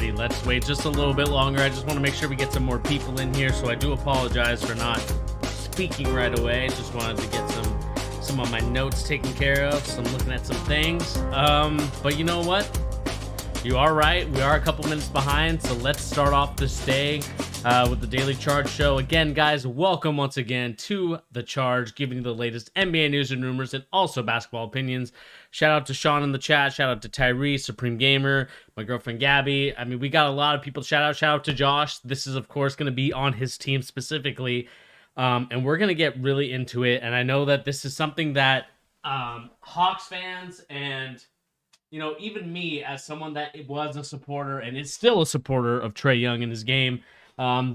Alrighty, let's wait just a little bit longer. I just want to make sure we get some more people in here, so I do apologize for not speaking right away. Just wanted to get some of my notes taken care of, so I'm looking at some things. But you know what? You are right. We are a couple minutes behind, so let's start off this day with the Daily Charge Show. Again, guys, welcome once again to The Charge, giving you the latest NBA news and rumors and also basketball opinions. Shout out to Sean in the chat. Shout out to Trae, Supreme Gamer, my girlfriend Gabby. I mean, we got a lot of people. Shout out to Josh. This is, of course, going to be on his team specifically, and we're going to get really into it. And I know that this is something that Hawks fans and even me, as someone that was a supporter and is still a supporter of Trae Young in his game,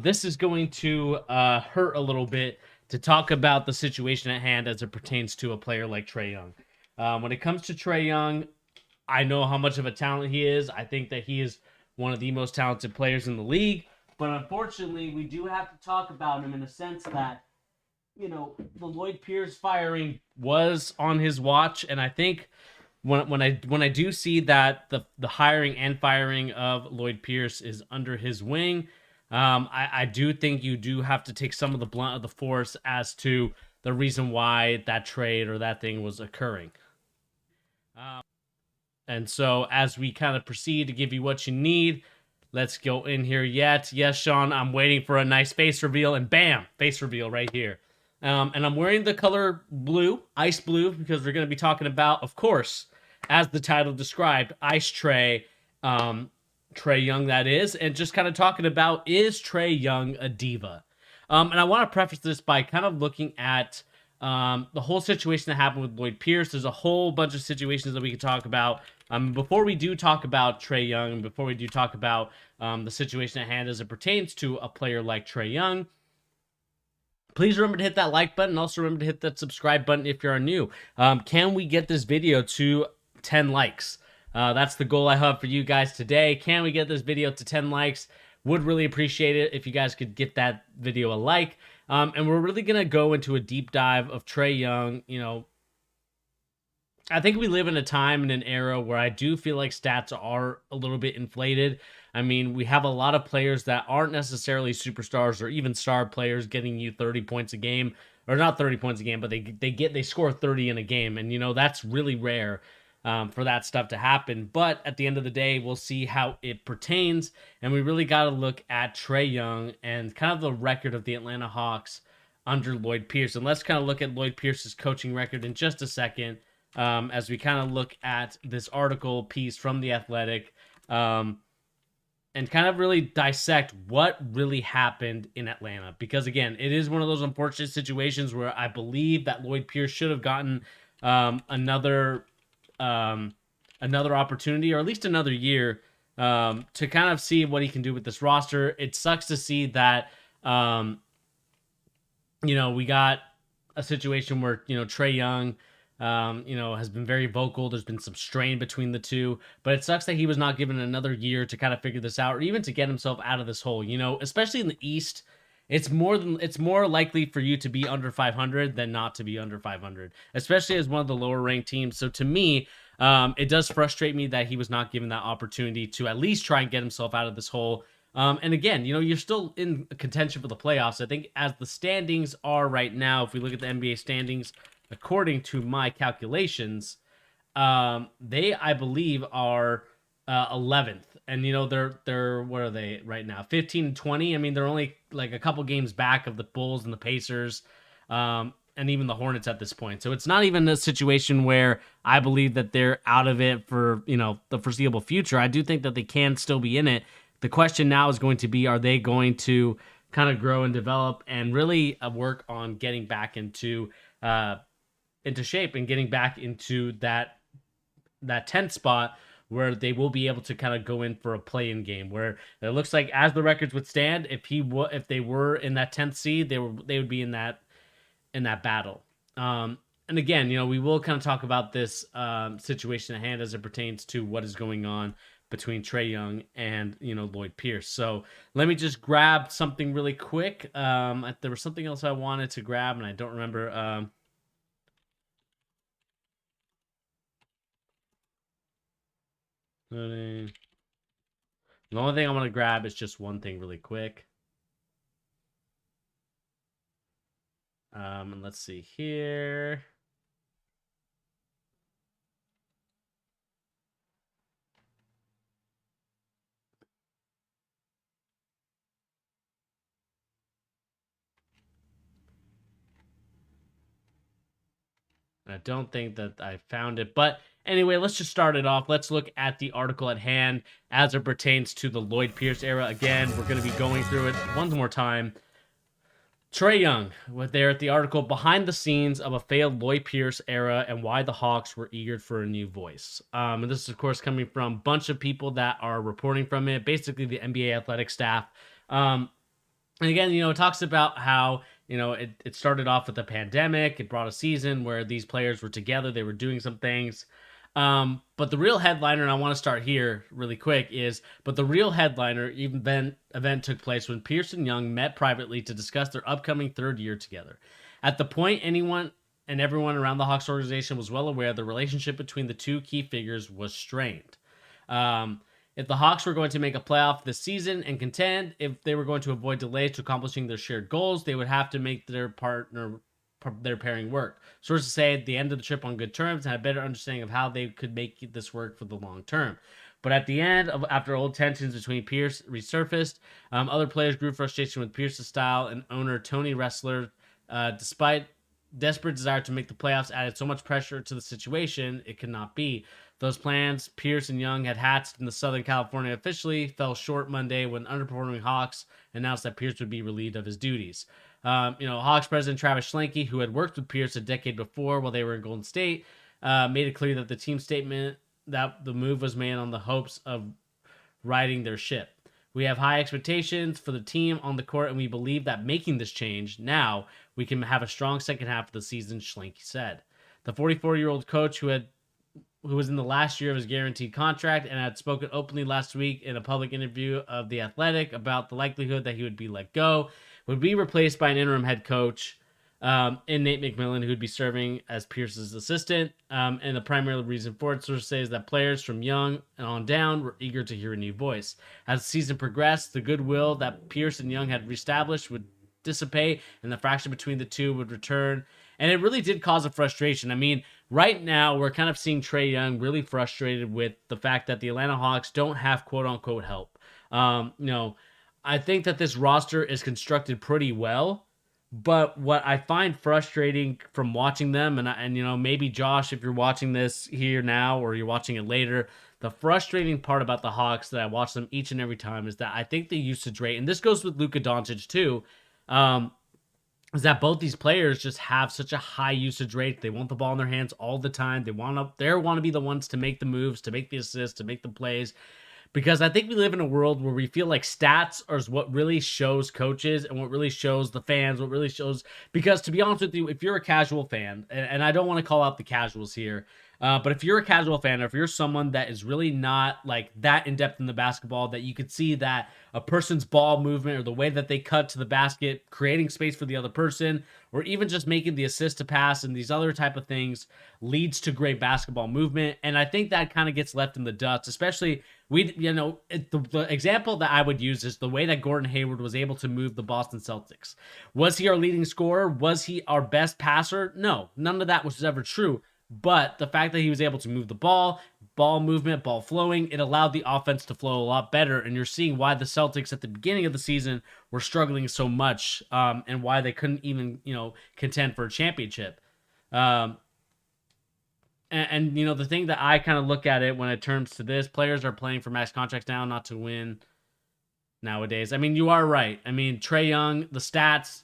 this is going to hurt a little bit to talk about the situation at hand as it pertains to a player like Trae Young. When it comes to Trae Young, I know how much of a talent he is. I think that he is one of the most talented players in the league. But unfortunately, we do have to talk about him in a sense that, the Lloyd Pierce firing was on his watch, and I think when I do see that the hiring and firing of Lloyd Pierce is under his wing, I do think you do have to take some of the blunt of the force as to the reason why that trade or that thing was occurring. And so as we kind of proceed to give you what you need, let's go in here yet. Yes, Sean, I'm waiting for a nice face reveal, and bam, face reveal right here. And I'm wearing the color blue, ice blue, because we're going to be talking about, of course, as the title described, Ice Trae, Trae Young, that is, and just kind of talking about, is Trae Young a diva? And I want to preface this by kind of looking at the whole situation that happened with Lloyd Pierce. There's a whole bunch of situations that we could talk about. Before we do talk about Trae Young, before we do talk about the situation at hand as it pertains to a player like Trae Young, please remember to hit that like button. Also remember to hit that subscribe button if you are new. Can we get this video to 10 likes? That's the goal I have for you guys today. Can we get this video to 10 likes? Would really appreciate it if you guys could get that video a like. And we're really going to go into a deep dive of Trae Young. I think we live in a time and an era where I do feel like stats are a little bit inflated. I mean, we have a lot of players that aren't necessarily superstars or even star players getting you 30 points a game, or not 30 points a game, but they score 30 in a game, and that's really rare for that stuff to happen. But at the end of the day, we'll see how it pertains, and we really got to look at Trae Young and kind of the record of the Atlanta Hawks under Lloyd Pierce. And let's kind of look at Lloyd Pierce's coaching record in just a second. As we kind of look at this article piece from The Athletic, and kind of really dissect what really happened in Atlanta. Because again, it is one of those unfortunate situations where I believe that Lloyd Pierce should have gotten another opportunity, or at least another year, to kind of see what he can do with this roster. It sucks to see that, we got a situation where, Trae Young, has been very vocal. There's been some strain between the two, but it sucks that he was not given another year to kind of figure this out, or even to get himself out of this hole. Especially in the East, it's more likely for you to be under 500 than not to be under 500, especially as one of the lower ranked teams. So to me, it does frustrate me that he was not given that opportunity to at least try and get himself out of this hole. And again, you're still in contention for the playoffs. I think as the standings are right now, if we look at the NBA standings, according to my calculations, they, I believe, are 11th. And, they're what are they right now? 15 and 20. I mean, they're only like a couple games back of the Bulls and the Pacers, and even the Hornets at this point. So it's not even a situation where I believe that they're out of it for, the foreseeable future. I do think that they can still be in it. The question now is going to be, are they going to kind of grow and develop and really work on getting back into shape and getting back into that 10th spot, where they will be able to kind of go in for a play-in game, where it looks like, as the records would stand, if they were in that 10th seed, they would be in that battle. And again, we will kind of talk about this situation at hand as it pertains to what is going on between Trae Young and Lloyd Pierce. So let me just grab something really quick. There was something else I wanted to grab, and I don't remember. The only thing I want to grab is just one thing really quick. And let's see here. I don't think that I found it. But anyway, let's just start it off. Let's look at the article at hand as it pertains to the Lloyd Pierce era. Again, we're going to be going through it one more time. Trae Young, there at the article behind the scenes of a failed Lloyd Pierce era and why the Hawks were eager for a new voice. And this is, of course, coming from a bunch of people that are reporting from it, basically the NBA athletic staff. And again, it talks about how, it started off with the pandemic. It brought a season where these players were together. They were doing some things. But the real headliner, and I want to start here really quick, but the real headliner event took place when Pierce and Young met privately to discuss their upcoming third year together. At the point, anyone and everyone around the Hawks organization was well aware the relationship between the two key figures was strained. If the Hawks were going to make a playoff this season and contend, if they were going to avoid delays to accomplishing their shared goals, they would have to make their pairing work. Sources say at the end of the trip on good terms and had a better understanding of how they could make this work for the long term. But at the end, after old tensions between Pierce resurfaced, other players grew frustration with Pierce's style, and owner Tony Ressler, despite desperate desire to make the playoffs, added so much pressure to the situation it could not be. Those plans Pierce and Young had hatched in the Southern California officially fell short Monday when underperforming Hawks announced that Pierce would be relieved of his duties. Hawks president Travis Schlenke, who had worked with Pierce a decade before while they were in Golden State, made it clear that the team statement that the move was made on the hopes of righting their ship. We have high expectations for the team on the court, and we believe that making this change now, we can have a strong second half of the season, Schlenke said. The 44-year-old coach who was in the last year of his guaranteed contract and had spoken openly last week in a public interview of The Athletic about the likelihood that he would be let go, would be replaced by an interim head coach in Nate McMillan, who would be serving as Pierce's assistant. And the primary reason for it, sources say, is that players from Young and on down were eager to hear a new voice. As the season progressed, the goodwill that Pierce and Young had reestablished would dissipate, and the fraction between the two would return. And it really did cause a frustration. I mean, right now we're kind of seeing Trae Young really frustrated with the fact that the Atlanta Hawks don't have quote unquote help. I think that this roster is constructed pretty well, but what I find frustrating from watching them, and maybe Josh, if you're watching this here now or you're watching it later, the frustrating part about the Hawks that I watch them each and every time is that I think the usage rate, and this goes with Luka Doncic too, is that both these players just have such a high usage rate. They want the ball in their hands all the time. They want to be the ones to make the moves, to make the assists, to make the plays. Because I think we live in a world where we feel like stats are what really shows coaches and what really shows the fans, what really shows. Because to be honest with you, if you're a casual fan, and I don't want to call out the casuals here, but if you're a casual fan, or if you're someone that is really not like that in depth in the basketball, that you could see that a person's ball movement or the way that they cut to the basket, creating space for the other person, or even just making the assist to pass and these other type of things leads to great basketball movement. And I think that kind of gets left in the dust, especially the example that I would use is the way that Gordon Hayward was able to move the Boston Celtics. Was he our leading scorer? Was he our best passer? No, none of that was ever true. But the fact that he was able to move the ball movement, ball flowing, it allowed the offense to flow a lot better. And you're seeing why the Celtics at the beginning of the season were struggling so much, and why they couldn't even, contend for a championship. The thing that I kind of look at it when it turns to this, players are playing for max contracts now, not to win nowadays. I mean, you are right. I mean, Trae Young, the stats,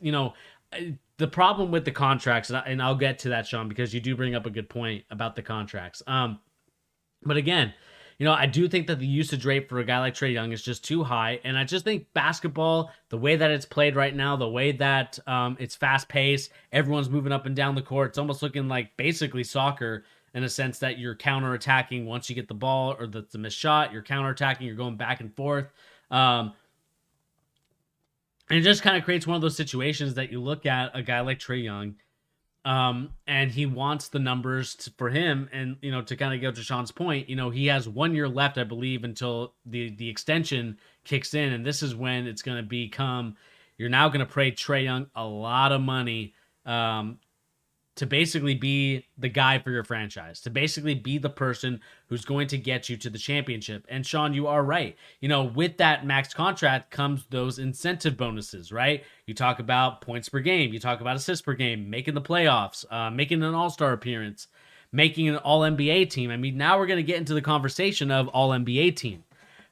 the problem with the contracts, and I'll get to that, Sean, because you do bring up a good point about the contracts. But again, I do think that the usage rate for a guy like Trae Young is just too high. And I just think basketball, the way that it's played right now, the way that it's fast paced, everyone's moving up and down the court. It's almost looking like basically soccer in a sense that you're counterattacking once you get the ball or the missed shot. You're counterattacking, you're going back and forth. And it just kind of creates one of those situations that you look at a guy like Trae Young. And he wants the numbers for him. And, to kind of go to Sean's point, he has 1 year left, I believe, until the extension kicks in. And this is when it's going to become, you're now going to pay Trae Young a lot of money, to basically be the guy for your franchise, to basically be the person who's going to get you to the championship. And Sean, you are right. With that max contract comes those incentive bonuses, right? You talk about points per game, you talk about assists per game, making the playoffs, making an all-star appearance, making an all-NBA team. I mean, now we're going to get into the conversation of all-NBA team.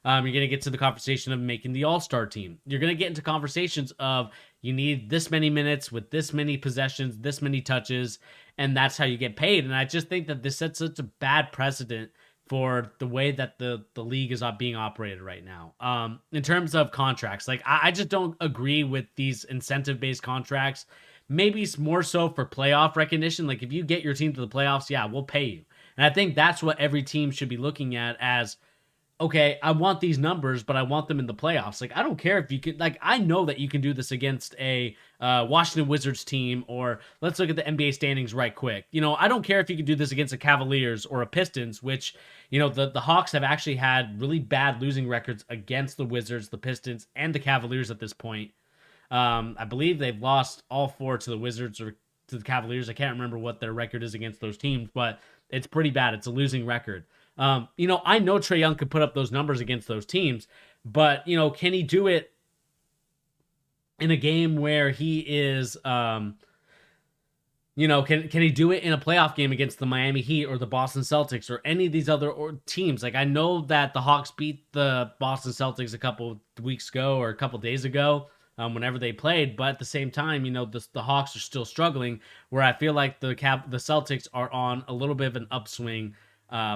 You're going to get to the conversation of making the all-star team. You're going to get into conversations of you need this many minutes with this many possessions, this many touches, and that's how you get paid. And I just think that this sets such a bad precedent for the way that the league is being operated right now. In terms of contracts, like I just don't agree with these incentive-based contracts. Maybe it's more so for playoff recognition. Like if you get your team to the playoffs, yeah, we'll pay you. And I think that's what every team should be looking at as, okay, I want these numbers, but I want them in the playoffs. Like, I don't care if you could, like, I know that you can do this against a Washington Wizards team, or let's look at the NBA standings right quick. I don't care if you could do this against a Cavaliers or a Pistons, which, the Hawks have actually had really bad losing records against the Wizards, the Pistons, and the Cavaliers at this point. I believe they've lost all four to the Wizards or to the Cavaliers. I can't remember what their record is against those teams, but it's pretty bad. It's a losing record. I know Trae Young could put up those numbers against those teams, but, can he do it in a game where he is, can he do it in a playoff game against the Miami Heat or the Boston Celtics or any of these other teams? Like, I know that the Hawks beat the Boston Celtics a couple weeks ago or a couple days ago, whenever they played, but at the same time, the Hawks are still struggling, where I feel like the Celtics are on a little bit of an upswing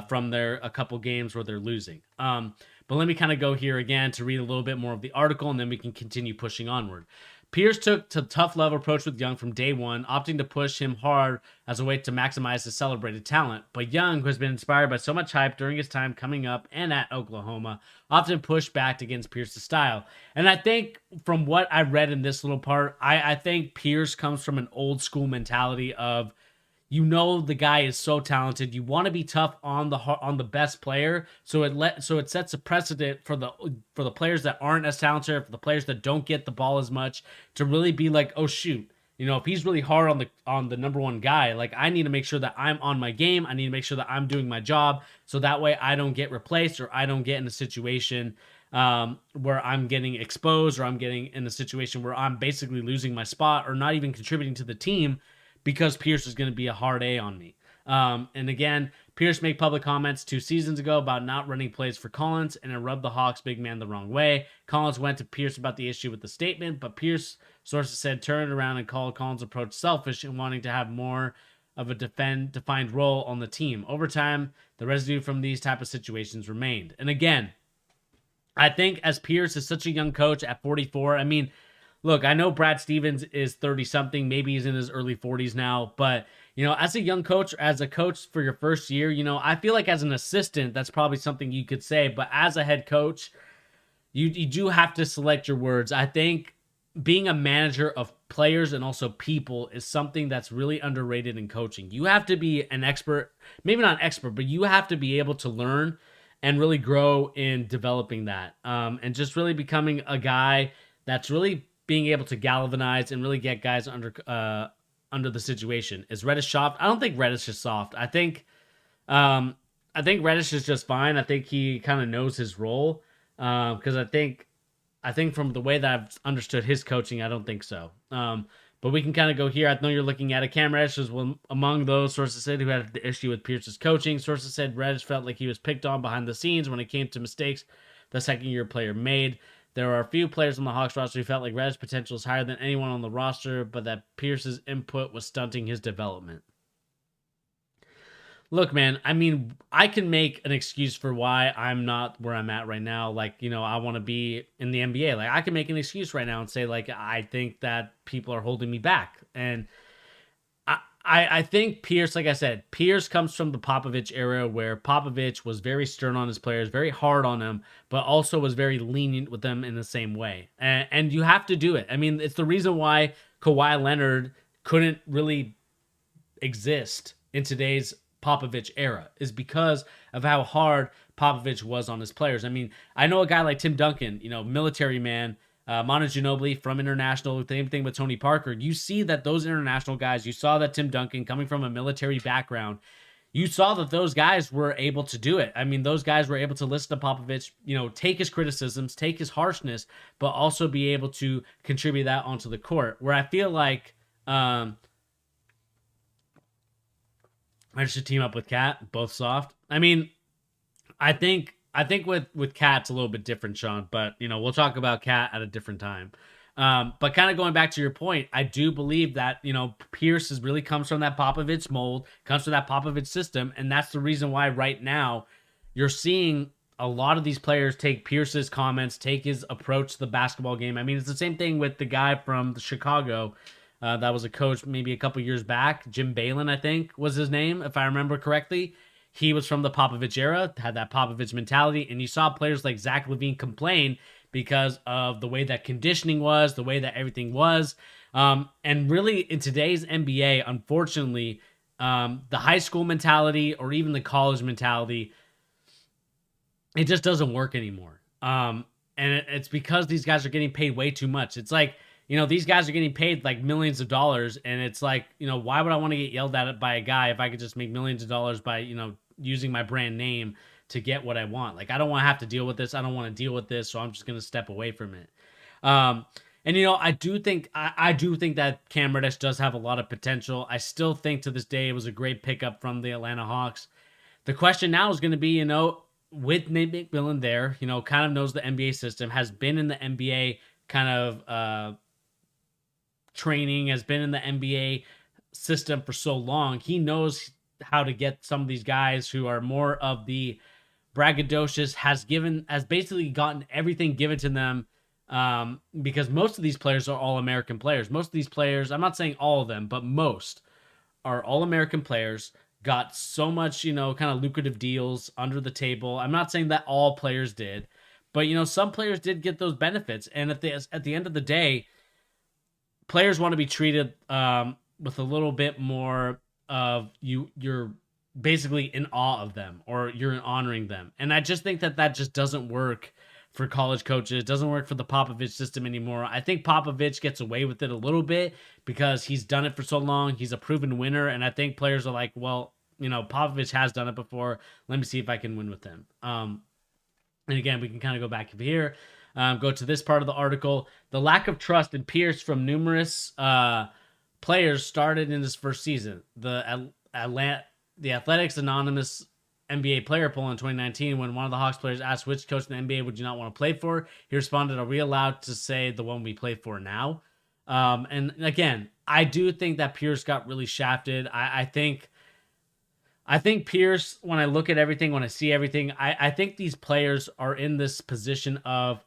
from a couple games where they're losing. But let me kind of go here again to read a little bit more of the article, and then we can continue pushing onward. Pierce took a tough love approach with Young from day one, opting to push him hard as a way to maximize his celebrated talent. But Young, who has been inspired by so much hype during his time coming up and at Oklahoma, often pushed back against Pierce's style. And I think from what I read in this little part, I think Pierce comes from an old school mentality of, the guy is so talented. You want to be tough on the best player, so it sets a precedent for the players that aren't as talented, for the players that don't get the ball as much, to really be like, oh shoot, if he's really hard on the number one guy, like I need to make sure that I'm on my game. I need to make sure that I'm doing my job, so that way I don't get replaced or I don't get in a situation where I'm getting exposed, or I'm getting in a situation where I'm basically losing my spot or not even contributing to the team, because Pierce is going to be a hard A on me. And again, Pierce made public comments 2 seasons ago about not running plays for Collins, and it rubbed the Hawks big man the wrong way. Collins went to Pierce about the issue with the statement, but Pierce, sources said, turned around and called Collins' approach selfish and wanting to have more of a defined role on the team. Over time, the residue from these type of situations remained. And again, I think as Pierce is such a young coach at 44, I mean, look, I know Brad Stevens is 30-something. Maybe he's in his early 40s now. But, as a young coach, as a coach for your first year, I feel like as an assistant, that's probably something you could say. But as a head coach, you do have to select your words. I think being a manager of players and also people is something that's really underrated in coaching. You have to be an expert, maybe not an expert, but you have to be able to learn and really grow in developing that. And just really becoming a guy that's really being able to galvanize and really get guys under the situation. Is Reddish soft? I don't think Reddish is soft. I think Reddish is just fine. I think he kind of knows his role. Because I think from the way that I've understood his coaching, I don't think so. But we can kind of go here. I know you're looking at it. Cam Reddish was among those, sources said, who had the issue with Pierce's coaching. Sources said Reddish felt like he was picked on behind the scenes when it came to mistakes the second-year player made. There are a few players on the Hawks roster who felt like Reddish's potential is higher than anyone on the roster, but that Pierce's input was stunting his development. Look, man, I mean, I can make an excuse for why I'm not where I'm at right now. Like, I want to be in the NBA. Like, I can make an excuse right now and say, like, I think that people are holding me back. And I think Pierce, like I said, Pierce comes from the Popovich era, where Popovich was very stern on his players, very hard on them, but also was very lenient with them in the same way. And you have to do it. I mean, it's the reason why Kawhi Leonard couldn't really exist in today's Popovich era is because of how hard Popovich was on his players. I mean, I know a guy like Tim Duncan, military man, Manu Ginobili from international, same thing with Tony Parker. You see that those international guys, you saw that Tim Duncan coming from a military background, you saw that those guys were able to do it. I mean, those guys were able to listen to Popovich, take his criticisms, take his harshness, but also be able to contribute that onto the court. Where I feel like I should team up with Cat, both soft. I mean, I think with Cat it's a little bit different, Sean. But we'll talk about Cat at a different time. But kind of going back to your point, I do believe that Pierce really comes from that Popovich mold, comes from that Popovich system, and that's the reason why right now you're seeing a lot of these players take Pierce's comments, take his approach to the basketball game. I mean, it's the same thing with the guy from Chicago. That was a coach maybe a couple years back. Jim Balin, I think, was his name, if I remember correctly. He was from the Popovich era, had that Popovich mentality, and you saw players like Zach LaVine complain because of the way that conditioning was, the way that everything was. And really, in today's NBA, unfortunately, the high school mentality or even the college mentality, it just doesn't work anymore. And it's because these guys are getting paid way too much. It's like, these guys are getting paid like millions of dollars, and it's like, why would I want to get yelled at by a guy if I could just make millions of dollars by, using my brand name to get what I want? Like, I don't want to have to deal with this. I don't want to deal with this, so I'm just going to step away from it. And I do think that Cam Reddish does have a lot of potential. I still think to this day it was a great pickup from the Atlanta Hawks. The question now is going to be, with Nate McMillan there, kind of knows the NBA system, has been in the NBA kind of training, has been in the NBA system for so long. He knows how to get some of these guys who are more of the braggadocious, has basically gotten everything given to them, because most of these players are all American players. Most of these players, I'm not saying all of them, but most are all American players, got so much, kind of lucrative deals under the table. I'm not saying that all players did, but some players did get those benefits. And at the end of the day, players want to be treated with a little bit more of you're basically in awe of them, or you're honoring them. And I just think that just doesn't work for college coaches. It doesn't work for the Popovich system anymore. I think Popovich gets away with it a little bit because he's done it for so long. He's a proven winner. And I think players are like, well, Popovich has done it before. Let me see if I can win with him. And again, we can kind of go back here. Go to this part of the article. The lack of trust in Pierce from numerous players started in his first season. The Athletics Anonymous NBA player poll in 2019, when one of the Hawks players asked which coach in the NBA would you not want to play for, he responded, "Are we allowed to say the one we play for now?" And again, I do think that Pierce got really shafted. I think Pierce, when I look at everything, when I see everything, I think these players are in this position of,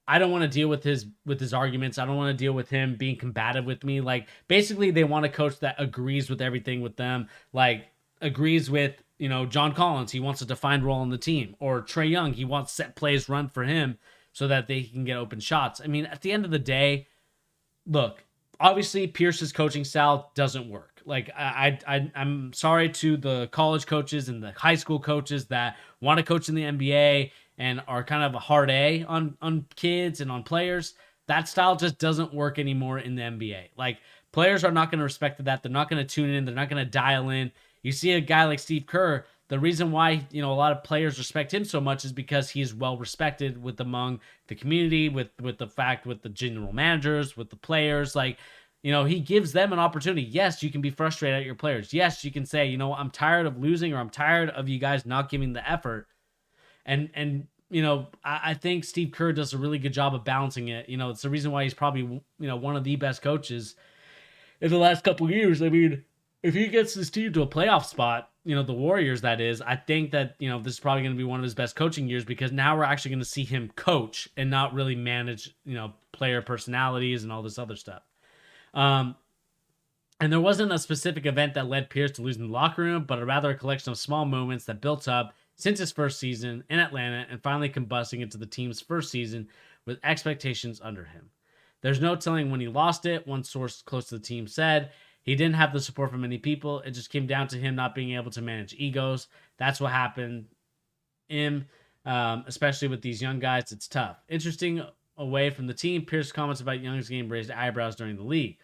I don't want to deal with his arguments. I don't want to deal with him being combative with me. Like, basically, they want a coach that agrees with everything with them. Like, agrees with, John Collins. He wants a defined role on the team. Or Trae Young. He wants set plays run for him so that they can get open shots. I mean, at the end of the day, look, obviously, Pierce's coaching style doesn't work. Like, I'm sorry to the college coaches and the high school coaches that want to coach in the NBA and are kind of a hard A on kids and on players. That style just doesn't work anymore in the NBA. Like, players are not going to respect that. They're not going to tune in. They're not going to dial in. You see a guy like Steve Kerr, the reason why, a lot of players respect him so much is because he's well respected among the community, with the general managers, with the players. Like, he gives them an opportunity. Yes, you can be frustrated at your players. Yes, you can say, I'm tired of losing, or I'm tired of you guys not giving the effort. And I think Steve Kerr does a really good job of balancing it. It's the reason why he's probably, one of the best coaches in the last couple of years. I mean, if he gets this team to a playoff spot, the Warriors, that is, I think that, this is probably going to be one of his best coaching years, because now we're actually going to see him coach and not really manage, player personalities and all this other stuff. And there wasn't a specific event that led Pierce to losing the locker room, but rather a collection of small moments that built up since his first season in Atlanta and finally combusting into the team's first season with expectations under him. There's no telling when he lost it. One source close to the team said He didn't have the support from many people. It just came down to him not being able to manage egos. That's what happened. Him, especially with these young guys, it's tough. Interesting away from the team, Pierce's comments about Young's game raised eyebrows during the league.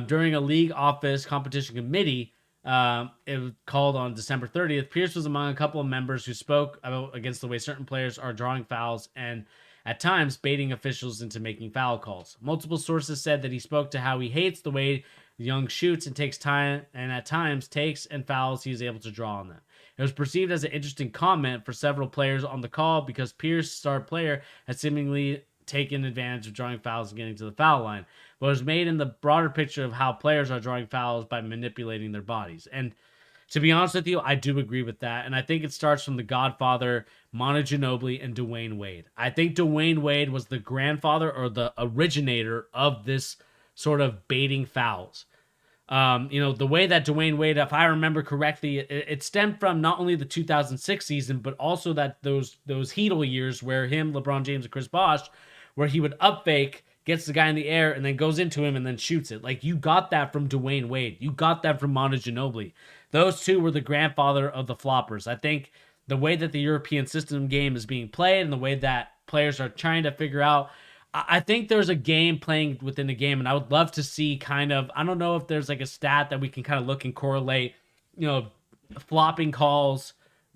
During a league office competition committee, it was called on December 30th. Pierce was among a couple of members who spoke against the way certain players are drawing fouls and at times baiting officials into making foul calls. Multiple sources said that he spoke to how he hates the way Young shoots and takes time, and at times takes and fouls he is able to draw on them. It was perceived as an interesting comment for several players on the call because Pierce, star player, had seemingly taken advantage of drawing fouls and getting to the foul line, but it was made in the broader picture of how players are drawing fouls by manipulating their bodies. And to be honest with you, I do agree with that. And I think it starts from the Godfather, Manu Ginobili, and Dwayne Wade. I think Dwayne Wade was the grandfather or the originator of this sort of baiting fouls. The way that Dwayne Wade, if I remember correctly, it stemmed from not only the 2006 season, but also that those Heedle years where him, LeBron James, and Chris Bosh, where he would up fake, gets the guy in the air, and then goes into him and then shoots it. Like, you got that from Dwayne Wade. You got that from Manu Ginobili. Those two were the grandfather of the floppers. I think the way that the European system game is being played and the way that players are trying to figure out, I think there's a game playing within a game, and I would love to see kind of, I don't know if there's like a stat that we can kind of look and correlate, flopping calls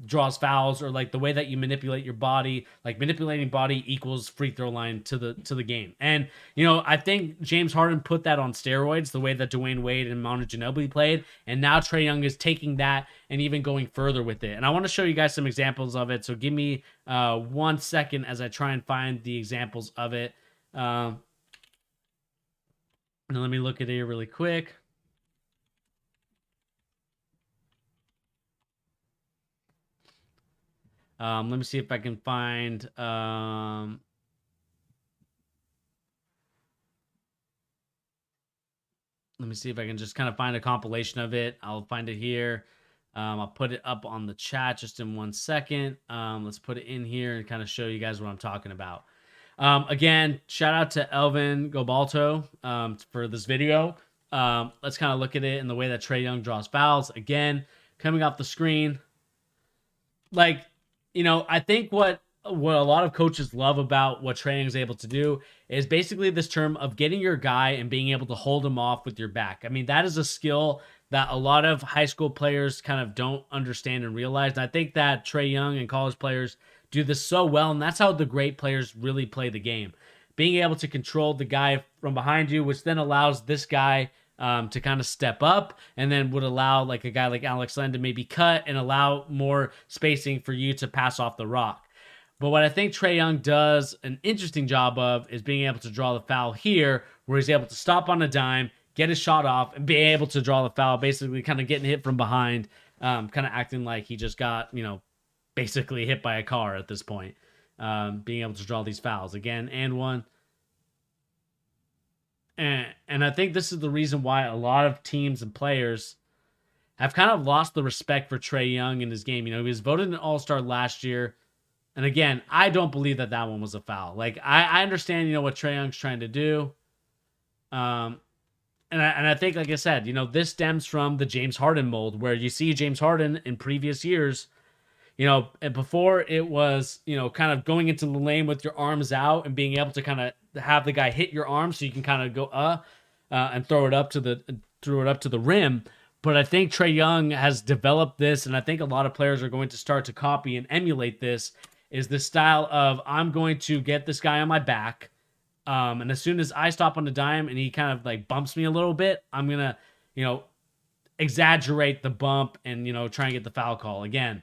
draws fouls, or like the way that you manipulate your body, like manipulating body equals free throw line to the game. And I think James Harden put that on steroids, the way that Dwayne Wade and Manu Ginobili played, and now Trae Young is taking that and even going further with it. And I want to show you guys some examples of it, so give me 1 second as I try and find the examples of it. And let me look at it here really quick. Let me see if I can find. Let me see if I can just kind of find a compilation of it. I'll find it here. I'll put it up on the chat just in 1 second. Let's put it in here and kind of show you guys what I'm talking about. Again, shout out to Elvin Gobalto for this video. Let's kind of look at it in the way that Trae Young draws fouls. Again, coming off the screen. Like, I think what a lot of coaches love about what Trae Young is able to do is basically this term of getting your guy and being able to hold him off with your back. I mean, that is a skill that a lot of high school players kind of don't understand and realize. And I think that Trae Young and college players do this so well, and that's how the great players really play the game. Being able to control the guy from behind you, which then allows this guy to kind of step up, and then would allow like a guy like Alex Len to maybe cut and allow more spacing for you to pass off the rock. But what I think Trae Young does an interesting job of is being able to draw the foul here, where he's able to stop on a dime, get his shot off, and be able to draw the foul, basically kind of getting hit from behind, kind of acting like he just got, basically hit by a car at this point, being able to draw these fouls again and one. And I think this is the reason why a lot of teams and players have kind of lost the respect for Trae Young in his game. He was voted an All-Star last year. And again, I don't believe that one was a foul. Like, I understand, what Trae Young's trying to do. And I think, like I said, this stems from the James Harden mold, where you see James Harden in previous years, and before it was, kind of going into the lane with your arms out and being able to kind of have the guy hit your arm so you can kind of go and throw it up to the rim. But I think Trae Young has developed this, and I think a lot of players are going to start to copy and emulate this, is this style of, I'm going to get this guy on my back, and as soon as I stop on the dime and he kind of like bumps me a little bit, I'm gonna, exaggerate the bump and, try and get the foul call again.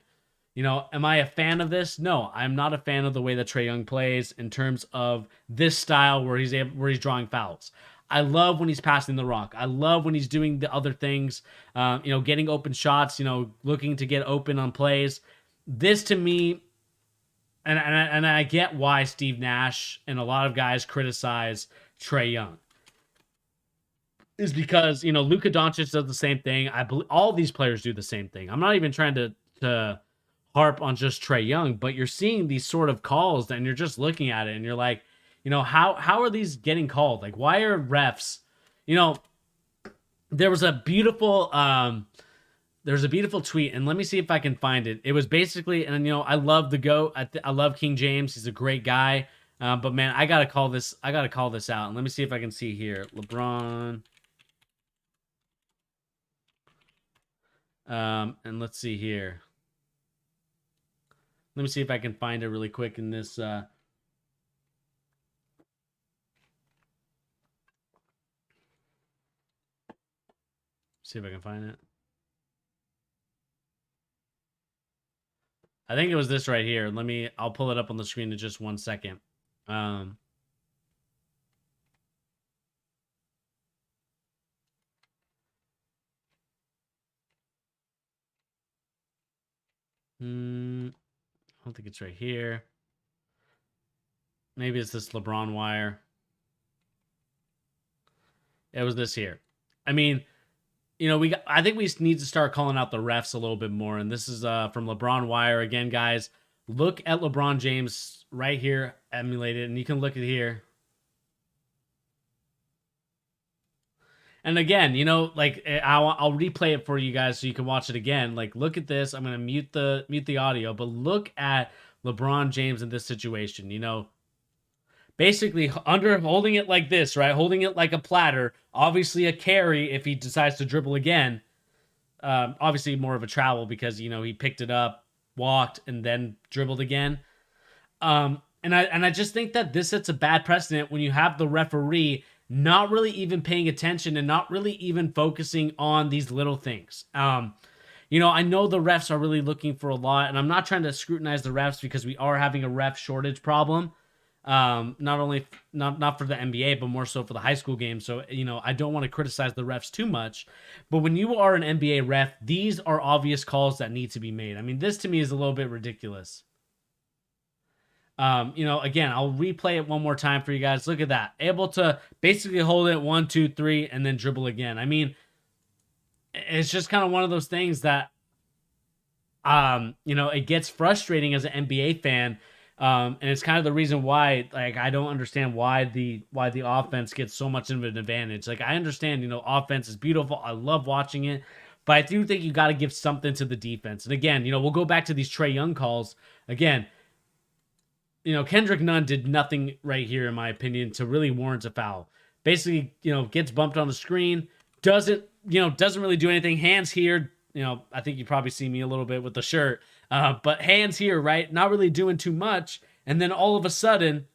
Am I a fan of this? No, I'm not a fan of the way that Trae Young plays in terms of this style where he's drawing fouls. I love when he's passing the rock. I love when he's doing the other things, getting open shots, looking to get open on plays. This to me, and I get why Steve Nash and a lot of guys criticize Trae Young, is because, Luka Doncic does the same thing. I believe all these players do the same thing. I'm not even trying to harp on just Trae Young, but you're seeing these sort of calls and you're just looking at it and you're like, how are these getting called? Like, why are refs, there was a beautiful there's a beautiful tweet, and let me see if I can find it. It was basically, and I love the goat. I love King James. He's a great guy. But man, I gotta call this. I gotta call this out. And let me see if I can see here. LeBron. And let's see here. Let me see if I can find it really quick in this. See if I can find it. I think it was this right here. I'll pull it up on the screen in just 1 second. Um, I don't think it's right here. Maybe it's this LeBron wire. It was this here. I mean, I think we need to start calling out the refs a little bit more. And this is from LeBron Wire again, guys. Look at LeBron James right here, emulated, and you can look at here. And again, like I'll replay it for you guys so you can watch it again. Like, look at this. I'm gonna mute the audio, but look at LeBron James in this situation. Basically holding it like this, right? Holding it like a platter. Obviously a carry if he decides to dribble again. Obviously more of a travel because he picked it up, walked, and then dribbled again. And I just think that this sets a bad precedent when you have the referee not really even paying attention and not really even focusing on these little things. I know the refs are really looking for a lot, and I'm not trying to scrutinize the refs because we are having a ref shortage problem. Not for the NBA, but more so for the high school game. So, I don't want to criticize the refs too much, but when you are an NBA ref, these are obvious calls that need to be made. I mean, this to me is a little bit ridiculous. Again, I'll replay it one more time for you guys. Look at that. Able to basically hold it 1, 2, 3, and then dribble again. I mean, it's just kind of one of those things that, it gets frustrating as an NBA fan. And it's kind of the reason why, like, I don't understand why the offense gets so much of an advantage. Like, I understand, offense is beautiful. I love watching it, but I do think you got to give something to the defense. And again, we'll go back to these Trae Young calls again. Kendrick Nunn did nothing right here, in my opinion, to really warrant a foul. Basically, gets bumped on the screen, doesn't really do anything. Hands here, I think you probably see me a little bit with the shirt, but hands here, right? Not really doing too much. And then all of a sudden,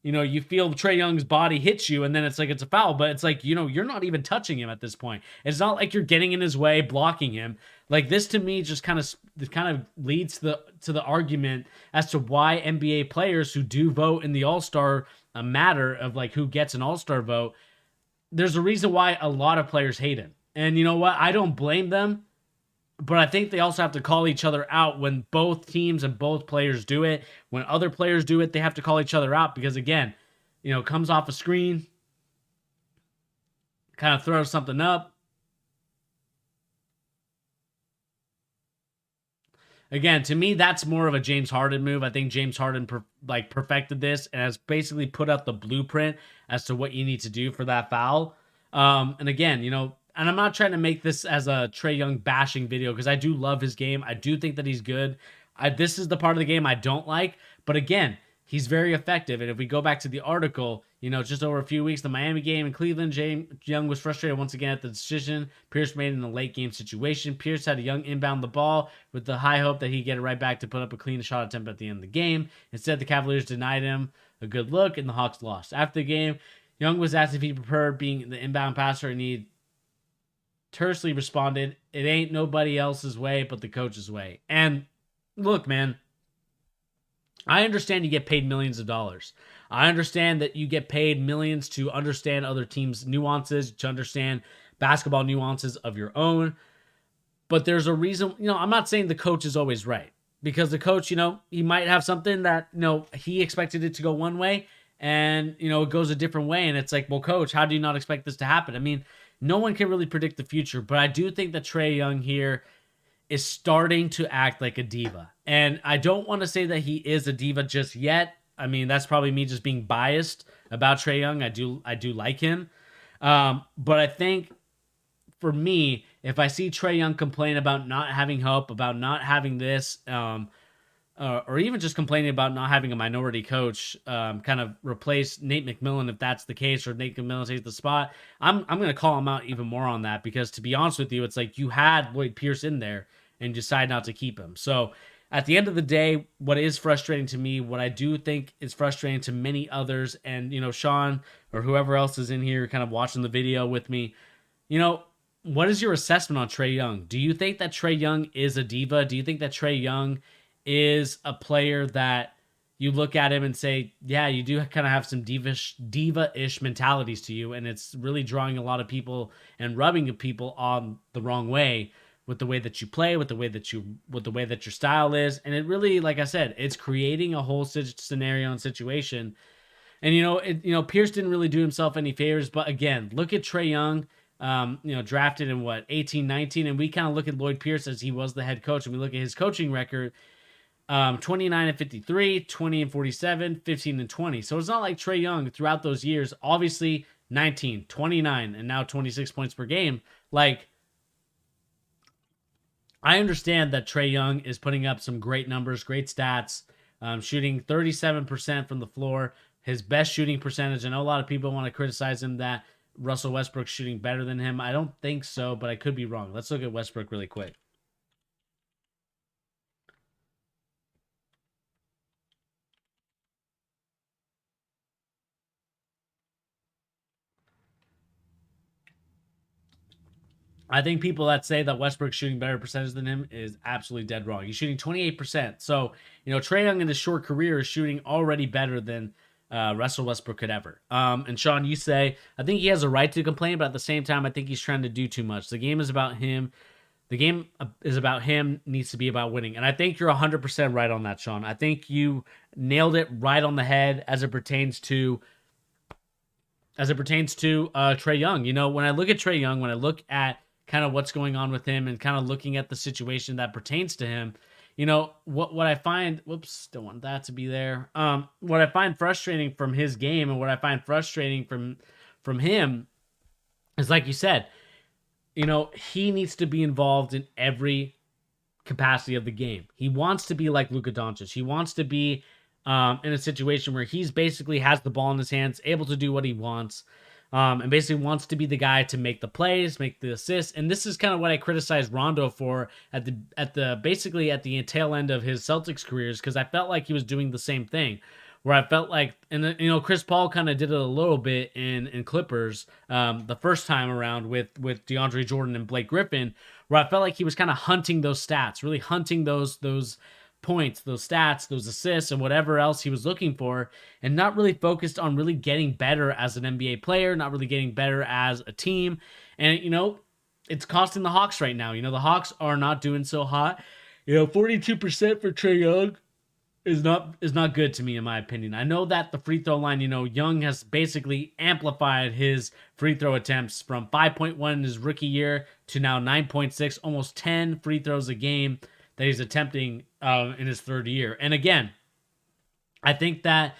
you feel Trae Young's body hits you, and then it's like it's a foul, but it's like, you're not even touching him at this point. It's not like you're getting in his way, blocking him. Like, this to me just kind of leads to the argument as to why NBA players who do vote in the All-Star matter of like who gets an All-Star vote, there's a reason why a lot of players hate him. And you know what? I don't blame them. But I think they also have to call each other out when both teams and both players do it. When other players do it, they have to call each other out because, again, comes off a screen, kind of throws something up. Again, to me, that's more of a James Harden move. I think James Harden perfected this and has basically put out the blueprint as to what you need to do for that foul. And again, and I'm not trying to make this as a Trae Young bashing video because I do love his game. I do think that he's good. This is the part of the game I don't like. But again, he's very effective. And if we go back to the article, just over a few weeks, the Miami game in Cleveland, James Young was frustrated once again at the decision Pierce made in the late game situation. Pierce had a Young inbound the ball with the high hope that he'd get it right back to put up a clean shot attempt at the end of the game. Instead, the Cavaliers denied him a good look, and the Hawks lost. After the game, Young was asked if he preferred being the inbound passer, and he tersely responded, "It ain't nobody else's way but the coach's way." And look, man, I understand you get paid millions of dollars. I understand that you get paid millions to understand other teams' nuances, to understand basketball nuances of your own. But there's a reason, I'm not saying the coach is always right. Because the coach, he might have something that, he expected it to go one way and, it goes a different way. And it's like, well, coach, how do you not expect this to happen? I mean, no one can really predict the future, but I do think that Trae Young here is starting to act like a diva. And I don't want to say that he is a diva just yet. I mean, that's probably me just being biased about Trae Young. I do like him. But I think for me, if I see Trae Young complain about not having help, about not having this, or even just complaining about not having a minority coach, kind of replace Nate McMillan if that's the case, or Nate McMillan takes the spot, I'm going to call him out even more on that, because to be honest with you, it's like you had Lloyd Pierce in there and decide not to keep him. So at the end of the day, what is frustrating to me, what I do think is frustrating to many others, and Sean or whoever else is in here kind of watching the video with me, you know, what is your assessment on Trae Young? Do you think that Trae Young is a diva? Do you think that Trae Young is a player that you look at him and say, yeah, you do kind of have some diva-ish mentalities to you, and it's really drawing a lot of people and rubbing people on the wrong way with the way that you play, with the way that your style is, and it really, like I said, it's creating a whole scenario and situation. And Pierce didn't really do himself any favors. But again, look at Trae Young, drafted in what, 18, 19, and we kind of look at Lloyd Pierce as he was the head coach, and we look at his coaching record, 29 and 53, 20 and 47, 15 and 20. So it's not like Trae Young throughout those years, obviously 19, 29, and now 26 points per game. Like, I understand that Trae Young is putting up some great numbers, great stats, shooting 37% from the floor, his best shooting percentage. I know a lot of people want to criticize him that Russell Westbrook's shooting better than him. I don't think so, but I could be wrong. Let's look at Westbrook really quick. I think people that say that Westbrook's shooting better percentage than him is absolutely dead wrong. He's shooting 28%. So, Trae Young in his short career is shooting already better than Russell Westbrook could ever. And Sean, you say, I think he has a right to complain, but at the same time, I think he's trying to do too much. The game is about him. The game is about him, needs to be about winning. And I think you're 100% right on that, Sean. I think you nailed it right on the head as it pertains to Trae Young. When I look at Trae Young, when I look at kind of what's going on with him and kind of looking at the situation that pertains to him, what I find, don't want that to be there. What I find frustrating from his game, and what I find frustrating from him is, like you said, he needs to be involved in every capacity of the game. He wants to be like Luka Doncic. He wants to be in a situation where he's basically has the ball in his hands, able to do what he wants, and basically wants to be the guy to make the plays, make the assists. And this is kind of what I criticized Rondo for at the tail end of his Celtics careers, because I felt like he was doing the same thing. Where I felt like, and Chris Paul kind of did it a little bit in Clippers the first time around with DeAndre Jordan and Blake Griffin, where I felt like he was kind of hunting those stats, really hunting those points, those stats, those assists, and whatever else he was looking for, and not really focused on really getting better as an NBA player, not really getting better as a team. And, it's costing the Hawks right now. The Hawks are not doing so hot. 42% for Trae Young is not good to me, in my opinion. I know that the free throw line, Young has basically amplified his free throw attempts from 5.1 in his rookie year to now 9.6, almost 10 free throws a game that he's attempting in his third year. And again, I think that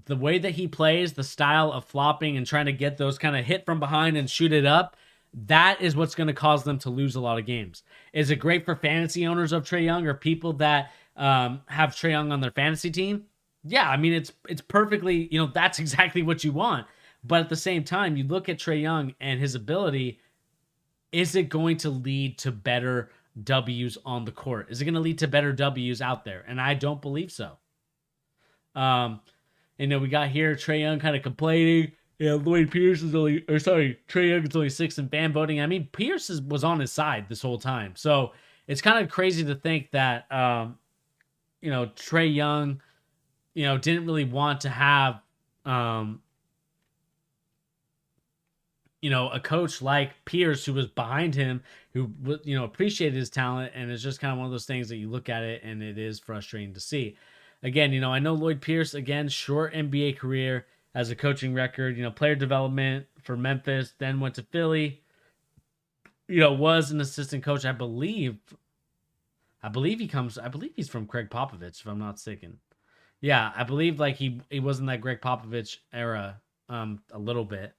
the way that he plays, the style of flopping and trying to get those kind of hit from behind and shoot it up, that is what's going to cause them to lose a lot of games. Is it great for fantasy owners of Trae Young or people that have Trae Young on their fantasy team? Yeah, I mean, it's perfectly, that's exactly what you want. But at the same time, you look at Trae Young and his ability, is it going to lead to better W's on the court? Is it going to lead to better W's out there? And I don't believe so. We got here Trae Young kind of complaining. Yeah, Lloyd Pierce is Trae Young is only 6th in fan voting. I mean, Pierce was on his side this whole time. So it's kind of crazy to think that, Trae Young, didn't really want to have, a coach like Pierce who was behind him, who, appreciated his talent. And it's just kind of one of those things that you look at it and it is frustrating to see. Again, I know Lloyd Pierce, again, short NBA career, as a coaching record, player development for Memphis, then went to Philly, was an assistant coach. I believe he's from Greg Popovich, if I'm not mistaken. Yeah, I believe like he was in that Greg Popovich era a little bit.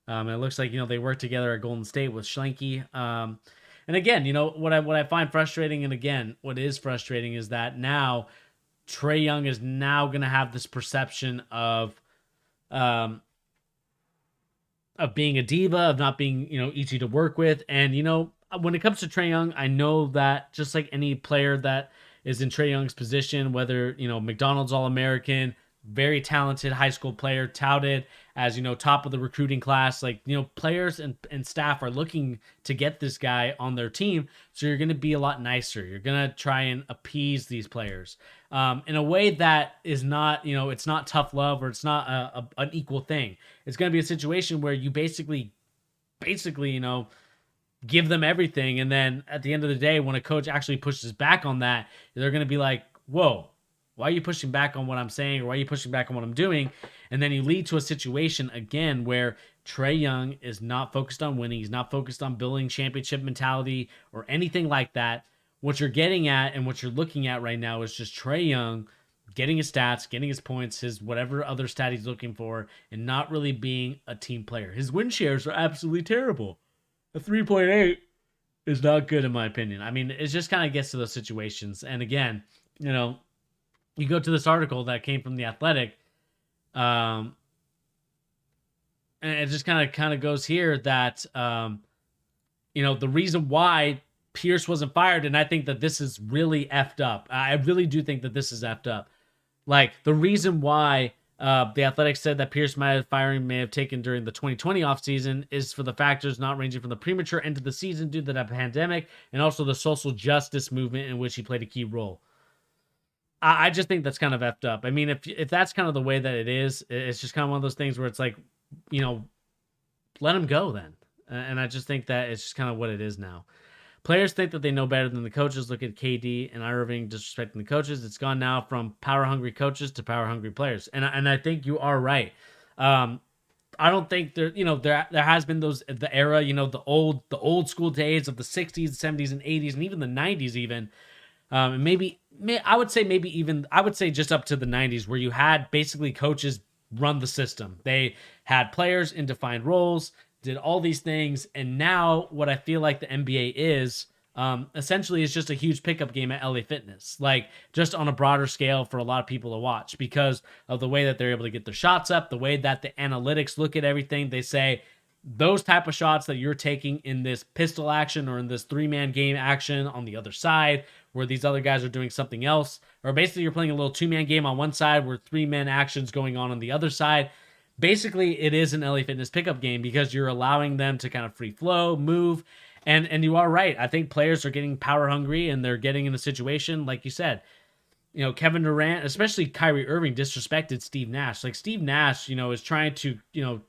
And it looks like they work together at Golden State with Schlenke. And again, what I find frustrating, and again, what is frustrating is that now Trae Young is now going to have this perception um, of being a diva, of not being easy to work with. And when it comes to Trae Young, I know that just like any player that is in Trae Young's position, whether McDonald's All American, very talented high school player, touted as top of the recruiting class, like players and staff are looking to get this guy on their team. So you're going to be a lot nicer. You're going to try and appease these players in a way that is not it's not tough love, or it's not an equal thing. It's going to be a situation where you basically give them everything, and then at the end of the day, when a coach actually pushes back on that, they're going to be like, whoa, why are you pushing back on what I'm saying, or why are you pushing back on what I'm doing? And then you lead to a situation again where Trae Young is not focused on winning. He's not focused on building championship mentality or anything like that. What you're getting at and what you're looking at right now is just Trae Young getting his stats, getting his points, his whatever other stat he's looking for, and not really being a team player. His win shares are absolutely terrible. A 3.8 is not good in my opinion. I mean, it just kind of gets to those situations. And again, you go to this article that came from The Athletic, and it just kind of goes here that the reason why Pierce wasn't fired, and I think that this is really effed up. I really do think that this is effed up. Like, the reason why The Athletic said that Pierce firing may have taken during the 2020 offseason is for the factors not ranging from the premature end of the season due to the pandemic and also the social justice movement in which he played a key role. I just think that's kind of effed up. I mean, if that's kind of the way that it is, it's just kind of one of those things where it's like, let him go then. And I just think that it's just kind of what it is now. Players think that they know better than the coaches. Look at KD and Irving disrespecting the coaches. It's gone now from power-hungry coaches to power-hungry players. And I think you are right. I don't think there has been the era, the old school days of the 60s, 70s, and 80s, and even the 90s even. And I would say just up to the 90s, where you had basically coaches run the system. They had players in defined roles, did all these things, and now what I feel like the NBA is essentially is just a huge pickup game at LA Fitness, like just on a broader scale for a lot of people to watch because of the way that they're able to get their shots up, the way that the analytics look at everything. They say those type of shots that you're taking in this pistol action or in this 3-man game action on the other side, where these other guys are doing something else, or basically you're playing a little 2-man game on one side where 3-man action's going on the other side. Basically, it is an LA Fitness pickup game because you're allowing them to kind of free flow, move, and you are right. I think players are getting power hungry, and they're getting in a situation, like you said, Kevin Durant, especially Kyrie Irving, disrespected Steve Nash. Like, Steve Nash, is trying to,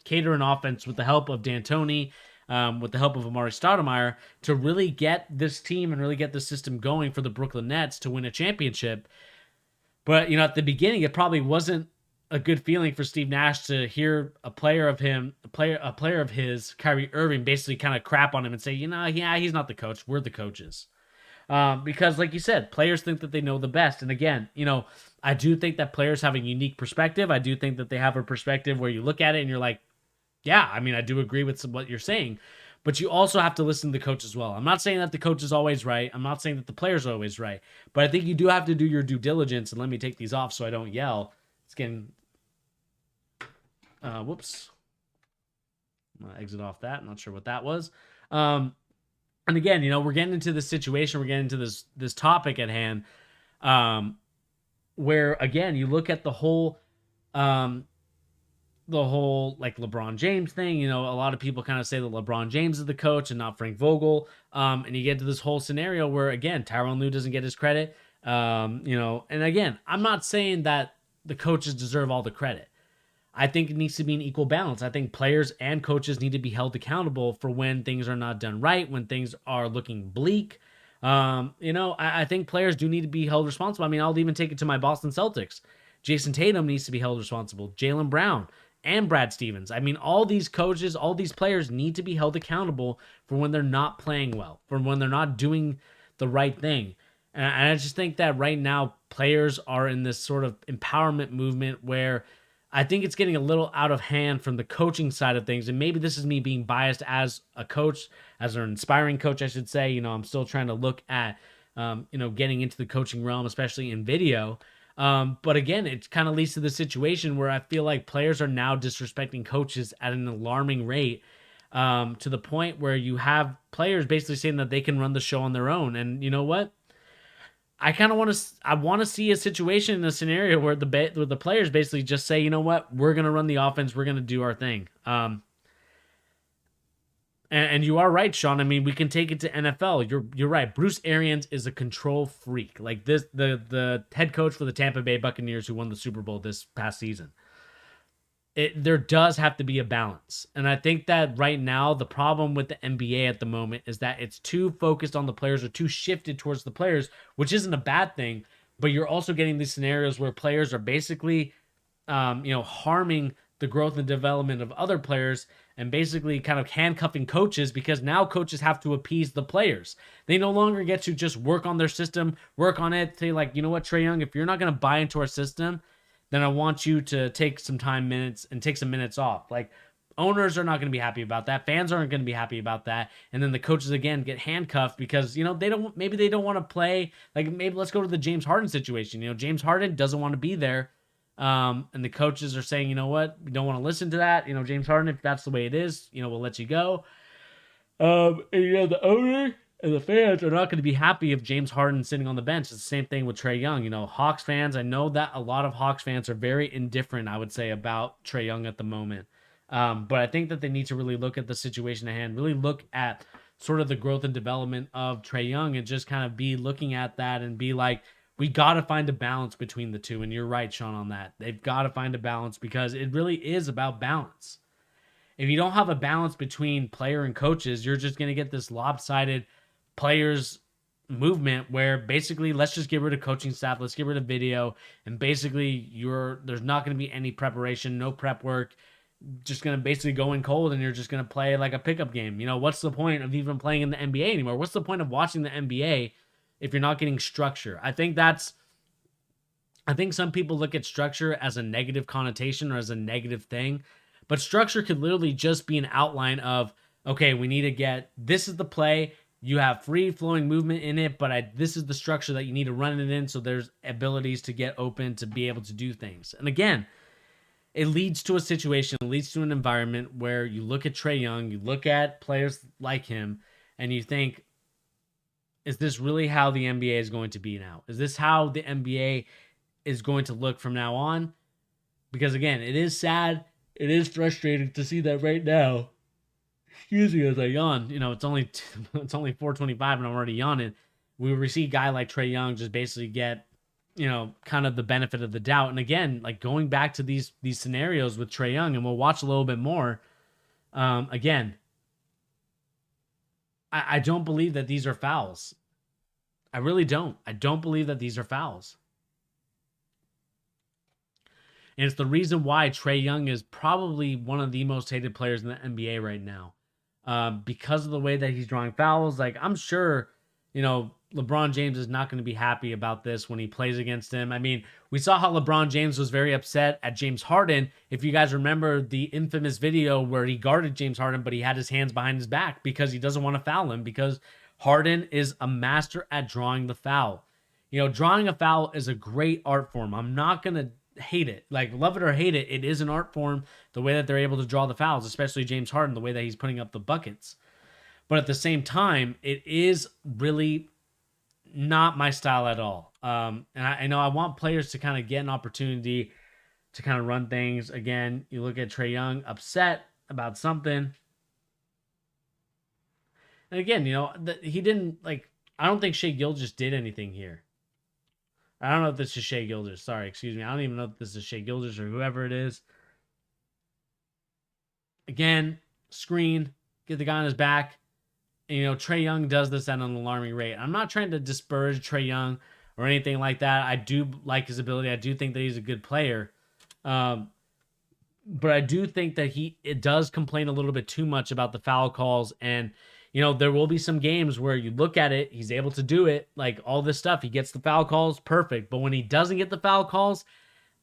cater an offense with the help of D'Antoni, with the help of Amari Stoudemire, to really get this team and really get the system going for the Brooklyn Nets to win a championship. But, at the beginning, it probably wasn't a good feeling for Steve Nash to hear a player of his, Kyrie Irving, basically kind of crap on him and say, yeah, he's not the coach. We're the coaches. Because like you said, players think that they know the best. And again, I do think that players have a unique perspective. I do think that they have a perspective where you look at it and you're like, yeah, I mean, I do agree with what you're saying, but you also have to listen to the coach as well. I'm not saying that the coach is always right. I'm not saying that the players are always right, but I think you do have to do your due diligence. And let me take these off so I don't yell. It's getting, whoops. I'm going to exit off that. I'm not sure what that was. And again, we're getting into this situation. We're getting into this topic at hand, where again, you look at the whole like LeBron James thing. A lot of people kind of say that LeBron James is the coach and not Frank Vogel. And you get to this whole scenario where again, Tyronn Lue doesn't get his credit. And again, I'm not saying that the coaches deserve all the credit. I think it needs to be an equal balance. I think players and coaches need to be held accountable for when things are not done right, when things are looking bleak. I think players do need to be held responsible. I mean, I'll even take it to my Boston Celtics. Jason Tatum needs to be held responsible. Jaylen Brown and Brad Stevens. I mean, all these coaches, all these players need to be held accountable for when they're not playing well, for when they're not doing the right thing. And I just think that right now players are in this sort of empowerment movement where I think it's getting a little out of hand from the coaching side of things. And maybe this is me being biased as a coach, as an inspiring coach, I should say. I'm still trying to look at, getting into the coaching realm, especially in video. But again, it kind of leads to the situation where I feel like players are now disrespecting coaches at an alarming rate, to the point where you have players basically saying that they can run the show on their own. And you know what? I kind of want to see a situation in a scenario where the players basically just say, you know what, we're gonna run the offense, we're gonna do our thing. And you are right, Sean. I mean, we can take it to NFL. You're right. Bruce Arians is a control freak. Like this, the head coach for the Tampa Bay Buccaneers who won the Super Bowl this past season. There does have to be a balance. And I think that right now, the problem with the NBA at the moment is that it's too focused on the players or too shifted towards the players, which isn't a bad thing. But you're also getting these scenarios where players are basically, harming the growth and development of other players and basically kind of handcuffing coaches, because now coaches have to appease the players. They no longer get to just work on their system, work on it, say like, you know what, Trae Young, if you're not going to buy into our system, then I want you to take some minutes off. Like, owners are not going to be happy about that. Fans aren't going to be happy about that. And then the coaches again get handcuffed because, they don't want to play. Like, maybe let's go to the James Harden situation. James Harden doesn't want to be there. And the coaches are saying, you know what, we don't want to listen to that. James Harden, if that's the way it is, we'll let you go. And, the owner and the fans are not going to be happy if James Harden's sitting on the bench. It's the same thing with Trae Young. Hawks fans, I know that a lot of Hawks fans are very indifferent, I would say, about Trae Young at the moment. But I think that they need to really look at the situation at hand, really look at sort of the growth and development of Trae Young, and just kind of be looking at that and be like, we got to find a balance between the two. And you're right, Sean, on that. They've got to find a balance because it really is about balance. If you don't have a balance between player and coaches, you're just going to get this lopsided players movement where basically let's just get rid of coaching staff, let's get rid of video, and basically there's not going to be any preparation, no prep work, just going to basically go in cold, and you're just going to play like a pickup game. What's the point of even playing in the NBA anymore? What's the point of watching the NBA if you're not getting structure? I think some people look at structure as a negative connotation or as a negative thing, but structure could literally just be an outline of, okay, we need to get, this is the play, you have free flowing movement in it, but this is the structure that you need to run it in, so there's abilities to get open to be able to do things. And again, it leads to a situation, it leads to an environment where you look at Trae Young, you look at players like him, and you think, is this really how the NBA is going to be now? Is this how the NBA is going to look from now on? Because again, it is sad, it is frustrating to see that right now. Excuse me as I yawn. It's only 4:25 and I'm already yawning. We see a guy like Trae Young just basically get, kind of the benefit of the doubt. And again, like going back to these scenarios with Trae Young, and we'll watch a little bit more. Again, I don't believe that these are fouls. I really don't. I don't believe that these are fouls. And it's the reason why Trae Young is probably one of the most hated players in the NBA right now. Because of the way that he's drawing fouls. Like, I'm sure, LeBron James is not going to be happy about this when he plays against him. I mean, we saw how LeBron James was very upset at James Harden. If you guys remember the infamous video where he guarded James Harden, but he had his hands behind his back because he doesn't want to foul him, because Harden is a master at drawing the foul. Drawing a foul is a great art form. I'm not going to hate it. Like, love it or hate it, it is an art form, the way that they're able to draw the fouls, especially James Harden, the way that he's putting up the buckets. But at the same time, it is really not my style at all. And I know I want players to kind of get an opportunity to kind of run things. Again, you look at Trae Young upset about something. And again, he didn't, like, I don't think Shai Gilgeous did anything here. I don't know if this is Shai Gilgeous. Sorry, excuse me. I don't even know if this is Shai Gilgeous or whoever it is. Again, screen, get the guy on his back. And, Trae Young does this at an alarming rate. I'm not trying to disparage Trae Young or anything like that. I do like his ability. I do think that he's a good player. But I do think that it does complain a little bit too much about the foul calls. And, there will be some games where you look at it, he's able to do it, like all this stuff. He gets the foul calls, perfect. But when he doesn't get the foul calls,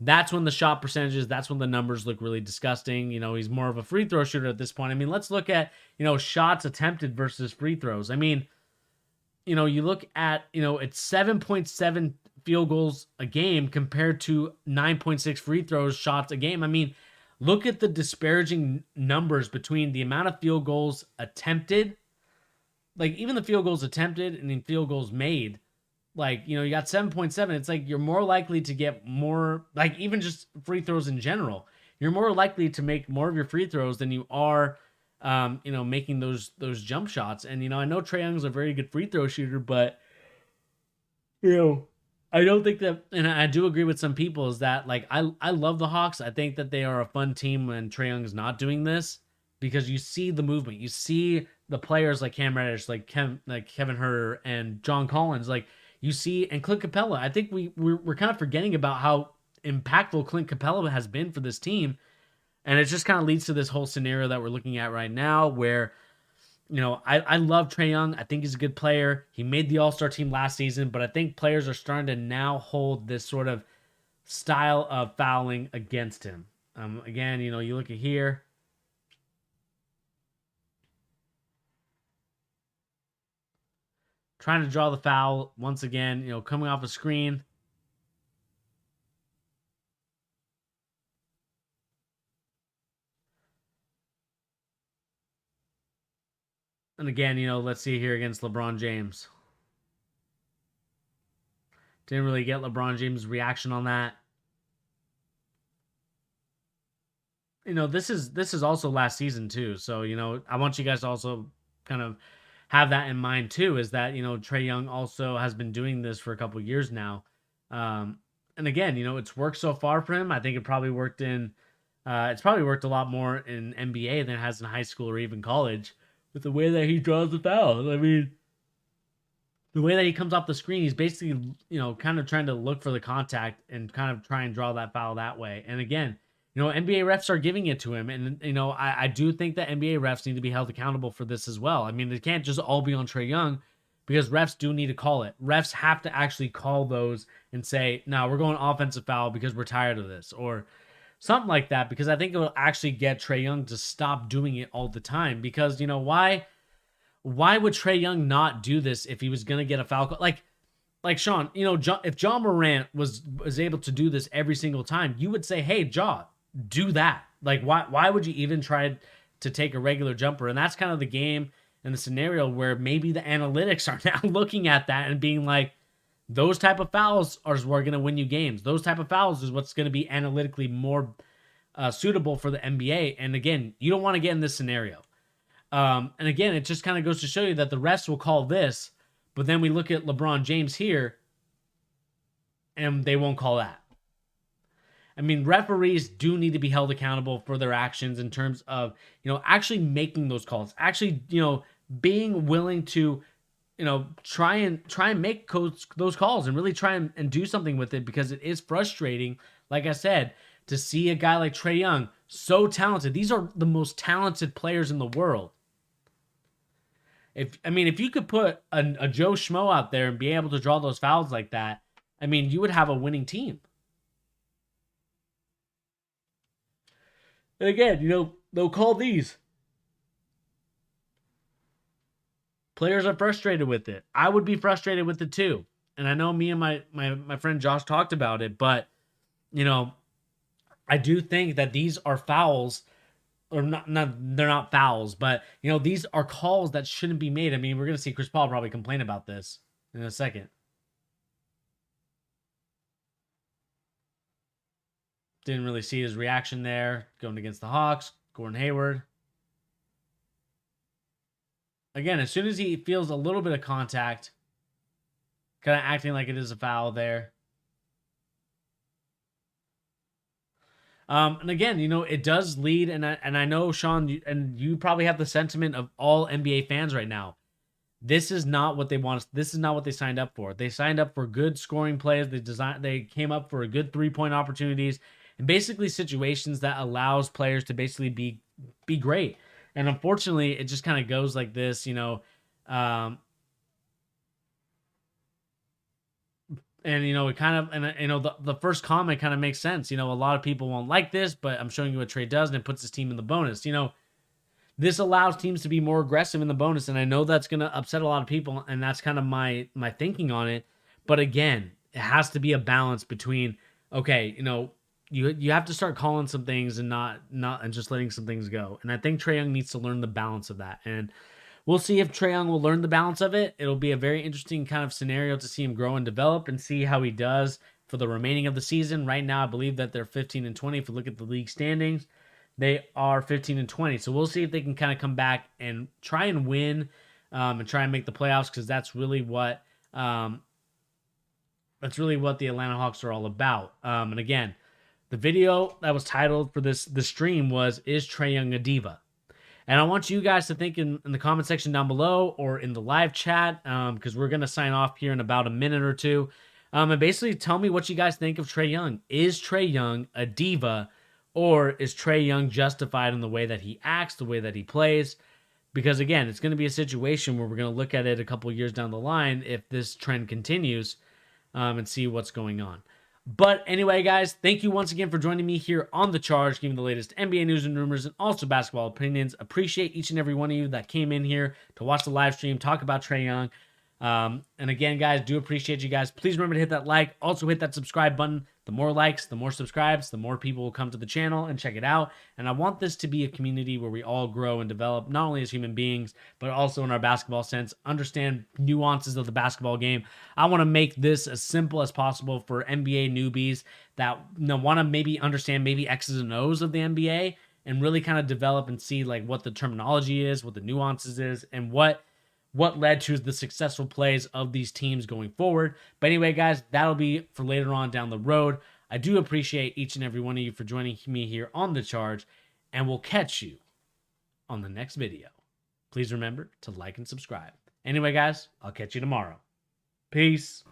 That's when the shot percentages, that's when the numbers look really disgusting. He's more of a free throw shooter at this point. I mean, let's look at, shots attempted versus free throws. I mean, you look at, it's 7.7 field goals a game compared to 9.6 free throws shots a game. I mean, look at the disparaging numbers between the amount of field goals attempted, like even the field goals attempted and then field goals made. Like, you got 7.7. It's like you're more likely to get more, like even just free throws in general. You're more likely to make more of your free throws than you are making those jump shots. And I know Trae Young's a very good free throw shooter, but I don't think that, and I do agree with some people, is that like I love the Hawks. I think that they are a fun team when Trae Young's not doing this, because you see the movement, you see the players like Cam Reddish, like Kevin Huerter and John Collins, like you see, and Clint Capella. I think we're kind of forgetting about how impactful Clint Capella has been for this team. And it just kind of leads to this whole scenario that we're looking at right now where, I love Trae Young. I think he's a good player. He made the All-Star team last season, but I think players are starting to now hold this sort of style of fouling against him. Again, you look at here. Trying to draw the foul once again, coming off a screen. And again, let's see here against LeBron James. Didn't really get LeBron James' reaction on that. This is also last season too. So, I want you guys to also kind of have that in mind too, is that, Trae Young also has been doing this for a couple years now. And again, it's worked so far for him. I think it's probably worked a lot more in NBA than it has in high school or even college, with the way that he draws the fouls. I mean, the way that he comes off the screen, he's basically, kind of trying to look for the contact and kind of try and draw that foul that way. And again, NBA refs are giving it to him. And, I do think that NBA refs need to be held accountable for this as well. I mean, it can't just all be on Trae Young, because refs do need to call it. Refs have to actually call those and say, no, we're going offensive foul because we're tired of this, or something like that, because I think it will actually get Trae Young to stop doing it all the time. Because, why would Trae Young not do this if he was going to get a foul call? Like Sean, if John Morant was able to do this every single time, you would say, hey, John, do that. Like, why would you even try to take a regular jumper? And that's kind of the game and the scenario where maybe the analytics are now looking at that and being like, those type of fouls are what going to win you games. Those type of fouls is what's going to be analytically more suitable for the NBA. And again, you don't want to get in this scenario. And again, it just kind of goes to show you that the refs will call this, but then we look at LeBron James here, and they won't call that. I mean, referees do need to be held accountable for their actions in terms of, actually making those calls, actually, being willing to, try and make those calls and really try and do something with it, because it is frustrating, like I said, to see a guy like Trae Young, so talented. These are the most talented players in the world. If you could put a Joe Schmo out there and be able to draw those fouls like that, I mean, you would have a winning team. And again, they'll call these. Players are frustrated with it. I would be frustrated with it too. And I know me and my friend Josh talked about it, but I do think that these are fouls, or not they're not fouls, but these are calls that shouldn't be made. I mean, we're gonna see Chris Paul probably complain about this in a second. Didn't really see his reaction there going against the Hawks. Gordon Hayward. Again, as soon as he feels a little bit of contact, kind of acting like it is a foul there. And again, it does lead, and I know, Sean, and you probably have the sentiment of all NBA fans right now. This is not what they want. This is not what they signed up for. They signed up for good scoring plays. They came up for a good 3-point opportunities, and basically situations that allows players to basically be great. And unfortunately, it just kind of goes like this, And it kind of, and the first comment kind of makes sense. A lot of people won't like this, but I'm showing you what Trae does, and it puts his team in the bonus. This allows teams to be more aggressive in the bonus, and I know that's going to upset a lot of people, and that's kind of my thinking on it. But again, it has to be a balance between, okay, you have to start calling some things and not and just letting some things go. And I think Trae Young needs to learn the balance of that. And we'll see if Trae Young will learn the balance of it. It'll be a very interesting kind of scenario to see him grow and develop and see how he does for the remaining of the season. Right now, I believe that they're 15-20. If you look at the league standings, they are 15-20. So we'll see if they can kind of come back and try and win and try and make the playoffs, because that's really what the Atlanta Hawks are all about. And again, the video that was titled for this stream was, "Is Trae Young a Diva?" And I want you guys to think in the comment section down below or in the live chat, because we're going to sign off here in about a minute or two. And basically tell me what you guys think of Trae Young. Is Trae Young a diva, or is Trae Young justified in the way that he acts, the way that he plays? Because again, it's going to be a situation where we're going to look at it a couple years down the line if this trend continues, and see what's going on. But anyway, guys, thank you once again for joining me here on The Charge, giving the latest NBA news and rumors and also basketball opinions. Appreciate each and every one of you that came in here to watch the live stream, talk about Trae Young. And again, guys, do appreciate you guys. Please remember to hit that like. Also hit that subscribe button. The more likes, the more subscribes, the more people will come to the channel and check it out. And I want this to be a community where we all grow and develop, not only as human beings, but also in our basketball sense, understand nuances of the basketball game. I want to make this as simple as possible for NBA newbies that want to maybe understand maybe X's and O's of the NBA and really kind of develop and see like what the terminology is, what the nuances is, and what led to the successful plays of these teams going forward. But anyway, guys, that'll be for later on down the road. I do appreciate each and every one of you for joining me here on The Charge, and we'll catch you on the next video. Please remember to like and subscribe. Anyway, guys, I'll catch you tomorrow. Peace.